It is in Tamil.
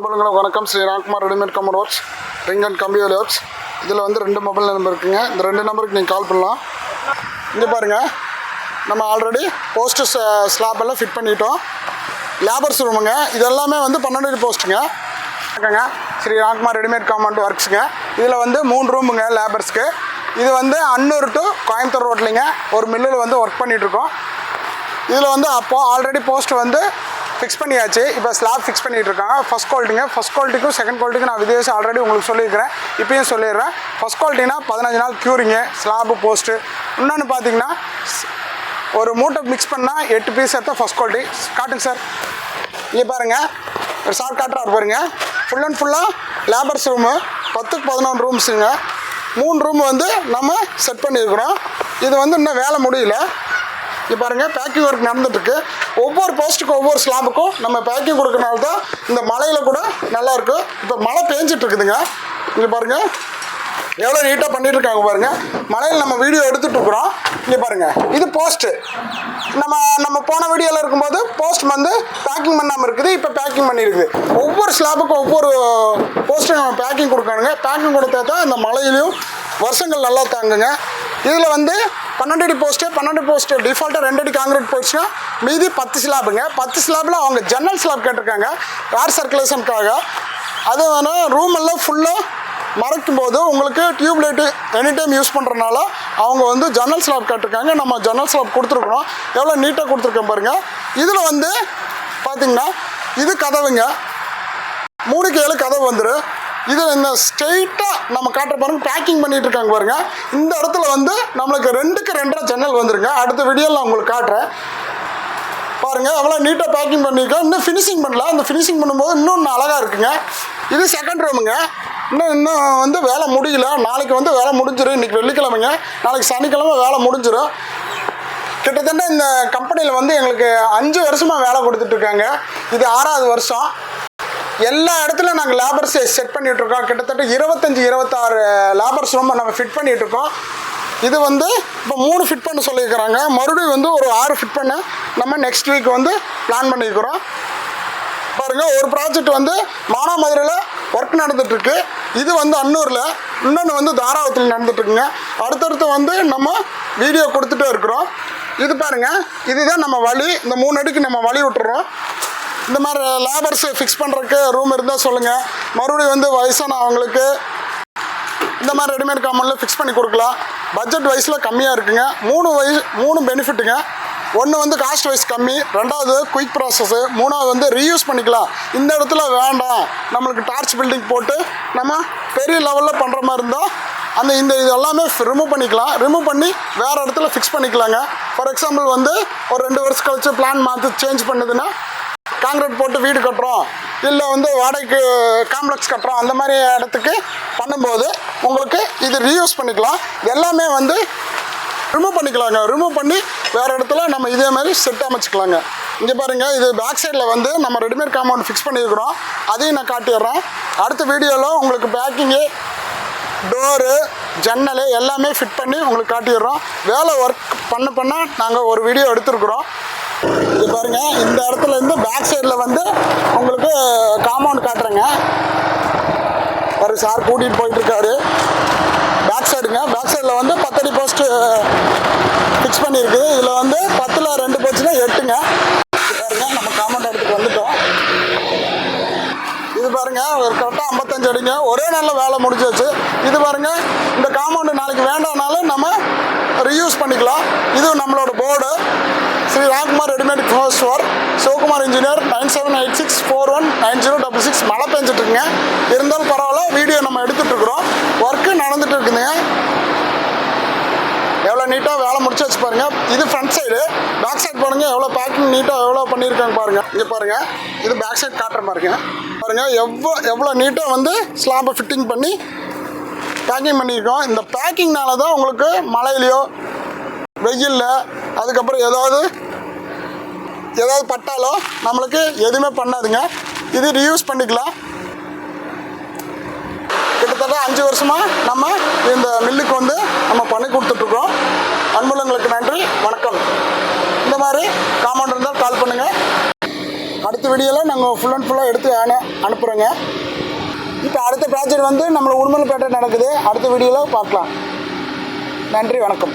நண்பர்களுக்கு வணக்கம். ஸ்ரீ ராம்குமார் ரெடிமேட் கம்பர் ஒர்க்ஸ், ரிங் அண்ட் கம்பி வேலை ஒர்க்ஸ். இதில் வந்து 2 மொபைல் நம்பர் இருக்குங்க. இந்த 2 நம்பருக்கு நீங்கள் கால் பண்ணலாம். இங்கே பாருங்கள், நம்ம ஆல்ரெடி போஸ்ட்டு ஸ்லாப் எல்லாம் ஃபிட் பண்ணிட்டோம். லேபர்ஸ் ரூமுங்க. இது எல்லாமே வந்து 12 அடி போஸ்ட்டுங்க. ஓகேங்க. ஸ்ரீ ராம்குமார் ரெடிமேட் கம்பர் ஒர்க்ஸுங்க. இதில் வந்து 3 ரூமுங்க லேபர்ஸ்க்கு. இது வந்து அன்னூர் டு கோயம்புத்தூர் ரோட்லிங்க ஒரு மில்லில் வந்து ஒர்க் பண்ணிகிட்ருக்கோம். இதில் வந்து அப்போது ஆல்ரெடி போஸ்ட் வந்து ஃபிக்ஸ் பண்ணியாச்சு. இப்போ ஸ்லாப் ஃபிக்ஸ் பண்ணிகிட்டு இருக்காங்க. ஃபஸ்ட் குவாலிட்டிங்க. ஃபஸ்ட் குவாலிட்டிக்கும் செகண்ட் குவாலிட்டிக்கும் நான் வித்தியாசம் ஆல்ரெடி உங்களுக்கு சொல்லியிருக்கிறேன். இப்போயும் சொல்லிடுறேன். ஃபஸ்ட் குவாலிட்டினா 15 நாள் க்யூரிங்கு, ஸ்லாபு, போஸ்ட்டு. இன்னொன்று பார்த்தீங்கன்னா ஒரு மூட்டை மிக்ஸ் பண்ணால் 8 பீஸ் எடுத்தால் ஃபஸ்ட் குவாலிட்டி. காட்டுங்க சார். இங்கே பாருங்கள், ஒரு ஷார்ட் காட்டுறாரு பாருங்க. ஃபுல் அண்ட் ஃபுல்லாக லேபர்ஸ் ரூமு 10க்கு 11 ரூம்ஸுங்க. 3 ரூம் வந்து நம்ம செட் பண்ணியிருக்கிறோம். இது வந்து இன்னும் வேலை முடியல. இப்போ பாருங்கள், பேக்கிங் ஒர்க் நடந்துட்டுருக்கு. ஒவ்வொரு போஸ்ட்டுக்கும் ஒவ்வொரு ஸ்லாபுக்கும் நம்ம பேக்கிங் கொடுக்கறனால தான் இந்த மழையில் கூட நல்லாயிருக்கு. இப்போ மழை பேஞ்சிட்ருக்குதுங்க. இங்கே பாருங்கள் எவ்வளோ நீட்டாக பண்ணிகிட்ருக்காங்க பாருங்கள். மழையில் நம்ம வீடியோ எடுத்துகிட்ருக்குறோம். இங்கே பாருங்கள், இது போஸ்ட்டு. நம்ம போன வீடியோவில் இருக்கும்போது போஸ்ட் வந்து பேக்கிங் பண்ணாமல் இருக்குது. இப்போ பேக்கிங் பண்ணியிருக்குது. ஒவ்வொரு ஸ்லாபுக்கும் ஒவ்வொரு போஸ்ட்டும் நம்ம பேக்கிங் கொடுக்கணுங்க. பேக்கிங் கொடுத்தா தான் இந்த மழையிலையும் வருஷங்கள் நல்லா தாங்குங்க. இதில் வந்து 12 அடி போஸ்ட்டு, 12 போஸ்ட்டு டிஃபால்ட்டாக 2 அடி காங்கிரீட் போயிடுச்சுன்னா மீதி 10 ஸ்லாபுங்க. 10 ஸ்லாபில் அவங்க ஜன்னல் ஸ்லாப் கேட்டிருக்காங்க ஏர் சர்க்குலேஷனுக்காக. அது வேணால் ரூம் எல்லாம் ஃபுல்லாக மறைக்கும் போது உங்களுக்கு tube light any time use பண்ணுறதுனால அவங்க வந்து ஜன்னல் ஸ்லாப் கேட்டிருக்காங்க. நம்ம ஜன்னல் ஸ்லாப் கொடுத்துருக்குறோம். எவ்வளோ நீட்டாக கொடுத்துருக்கேன் பாருங்கள். இதில் வந்து பார்த்திங்கன்னா இது கதவுங்க. 3க்கு 7 கதவு வந்துடும். இதில் இந்த ஸ்ட்ரெயிட்டாக நம்ம காட்டுற பாருங்க, பேக்கிங் பண்ணிகிட்டு இருக்காங்க பாருங்கள். இந்த இடத்துல வந்து நம்மளுக்கு 2க்கு 2.5 ஜன்னல் வந்துருங்க. அடுத்த வீடியோவில் நான் உங்களுக்கு காட்டுறேன் பாருங்கள். அவ்வளோ நீட்டாக பேக்கிங் பண்ணியிருக்கோம். இன்னும் ஃபினிஷிங் பண்ணல. அந்த ஃபினிஷிங் பண்ணும்போது இன்னும் அழகாக இருக்குங்க. இது செகண்ட் ரூமுங்க. இன்னும் வந்து வேலை முடியல. நாளைக்கு வந்து வேலை முடிஞ்சிடும். இன்றைக்கி வெள்ளிக்கிழமைங்க, நாளைக்கு சனிக்கிழமை வேலை முடிஞ்சிடும். கிட்டத்தட்ட இந்த கம்பெனியில் வந்து எங்களுக்கு 5 வருஷமாக வேலை கொடுத்துட்ருக்காங்க. இது 6வது வருஷம். எல்லா இடத்துலையும் நாங்கள் லேபர்ஸ் செட் பண்ணிகிட்ருக்கோம். கிட்டத்தட்ட 25-26 லேபர்ஸ் ரூம் நம்ம ஃபிட் பண்ணிகிட்ருக்கோம். இது வந்து இப்போ 3 ஃபிட் பண்ண சொல்லியிருக்கிறாங்க. மறுபடியும் வந்து ஒரு 6 ஃபிட் பண்ண நம்ம நெக்ஸ்ட் வீக் வந்து பிளான் பண்ணியிருக்கிறோம். பாருங்கள், ஒரு ப்ராஜெக்ட் வந்து மானாமதுரையில் ஒர்க் நடந்துகிட்ருக்கு. இது வந்து அன்னூரில், இன்னொன்று வந்து தாராவத்தில் நடந்துகிட்ருக்குங்க. அடுத்தடுத்து வந்து நம்ம வீடியோ கொடுத்துட்டே இருக்கிறோம். இது பாருங்கள், இதுதான் நம்ம வழி. இந்த 3 அடிக்கு நம்ம வழி விட்டுறோம். இந்த மாதிரி லேபர்ஸ் ஃபிக்ஸ் பண்ணுறதுக்கு ரூம் இருந்தால் சொல்லுங்கள். மறுபடியும் வந்து வயசான அவங்களுக்கு இந்த மாதிரி ரெடிமேட் காமனில் ஃபிக்ஸ் பண்ணி கொடுக்கலாம். பட்ஜெட் வைஸில் கம்மியாக இருக்குங்க. 3 பெனிஃபிட்டுங்க. ஒன்று வந்து காஸ்ட் வைஸ் கம்மி, 2வது குயிக் ப்ராசஸ்ஸு, 3வது வந்து ரீயூஸ் பண்ணிக்கலாம். இந்த இடத்துல வேண்டாம், நம்மளுக்கு டார்ச் பில்டிங் போட்டு நம்ம பெரிய லெவலில் பண்ணுற மாதிரி இருந்தால் இது எல்லாமே ரிமூவ் பண்ணிக்கலாம். ரிமூவ் பண்ணி வேறு இடத்துல ஃபிக்ஸ் பண்ணிக்கலாங்க. ஃபார் எக்ஸாம்பிள் வந்து ஒரு 2 வருஷம் கழிச்சு பிளான் மாற்றி சேஞ்ச் பண்ணுதுன்னா காங்கிரீட் போட்டு வீடு கட்டுறோம், இல்லை வந்து வாடகைக்கு காம்ப்ளெக்ஸ் கட்டுறோம், அந்த மாதிரி இடத்துக்கு பண்ணும்போது உங்களுக்கு இது ரீயூஸ் பண்ணிக்கலாம். எல்லாமே வந்து ரிமூவ் பண்ணிக்கலாங்க. ரிமூவ் பண்ணி வேறு இடத்துல நம்ம இதே மாதிரி செட் அமைச்சிக்கலாங்க. இங்கே பாருங்கள், இது பேக் சைடில் வந்து நம்ம ரெடிமேட் காம்பவுண்ட் ஃபிக்ஸ் பண்ணியிருக்கிறோம். அதையும் நான் காட்டிடுறேன். அடுத்த வீடியோவில் உங்களுக்கு பேக்கிங்கு, டோரு, ஜன்னல் எல்லாமே ஃபிட் பண்ணி உங்களுக்கு காட்டிடுறோம். வேலை ஒர்க் பண்ண நாங்கள் ஒரு வீடியோ எடுத்துருக்குறோம். இது பாருங்கள், இந்த இடத்துல இருந்து பேக் சைடில் வந்து உங்களுக்கு காம்பவுண்ட் காட்டுறேங்க. ஒரு சார் கூட்டிகிட்டு போயிட்டுருக்காரு. பேக் சைடுங்க. பேக் சைடில் வந்து 10 அடி போஸ்ட்டு ஃபிக்ஸ் பண்ணியிருக்குது. இதில் வந்து 10ல் 2 போச்சுன்னா 8ங்க. பாருங்க, நம்ம காம்பவுண்ட் இடத்துக்கு வந்துட்டோம். இது பாருங்கள், ஒரு கரெக்டாக 55 அடிங்க. ஒரே நாளில் வேலை முடிஞ்சாச்சு. இது பாருங்கள், இந்த காம்பவுண்டு நாளைக்கு வேண்டாம்னாலும் நம்ம ரீயூஸ் பண்ணிக்கலாம். இது நம்மளோட board. Shri Ramkumar readymade house work, Sivakumar engineer, 9786419066. மழை பெஞ்சிட்ருக்குங்க. இருந்தாலும் பரவாயில்ல, வீடியோ நம்ம எடுத்துகிட்ருக்குறோம். ஒர்க்கு நடந்துகிட்டு இருக்குதுங்க. எவ்வளோ நீட்டாக வேலை முடிச்சு வச்சு பாருங்கள். இது ஃப்ரண்ட் சைடு. பேக் சைடு பாருங்கள், எவ்வளோ பேக்கிங் நீட்டாக எவ்வளோ பண்ணியிருக்காங்க பாருங்கள். இங்கே பாருங்கள், இது பேக் சைடு காட்டுற மாதிரிங்க. பாருங்கள் எவ்வளோ நீட்டாக வந்து ஸ்லாம்பை ஃபிட்டிங் பண்ணி பேக்கிங் பண்ணியிருக்கோம். இந்த பேக்கிங்னால தான் உங்களுக்கு மழையிலையோ வெயிலில் அதுக்கப்புறம் ஏதாவது பட்டாலோ நம்மளுக்கு எதுவுமே பண்ணாதுங்க. இது ரீயூஸ் பண்ணிக்கலாம். கிட்டத்தட்ட 5 வருஷமாக நம்ம இந்த மில்லுக்கு வந்து நம்ம பண்ணி கொடுத்துட்ருக்கோம். அன்புள்ளங்களுக்கு நன்றி, வணக்கம். இந்த மாதிரி காம்பவுண்ட் இருந்தால் கால் பண்ணுங்கள். அடுத்த வீடியோவில் நாங்கள் ஃபுல் அண்ட் ஃபுல்லாக எடுத்து அனுப்புகிறோங்க. இப்போ அடுத்த ப்ராஜெக்ட் வந்து நம்மளை உடுமலைப்பேட்டை நடக்குது. அடுத்த வீடியோவில் பார்க்கலாம். நன்றி, வணக்கம்.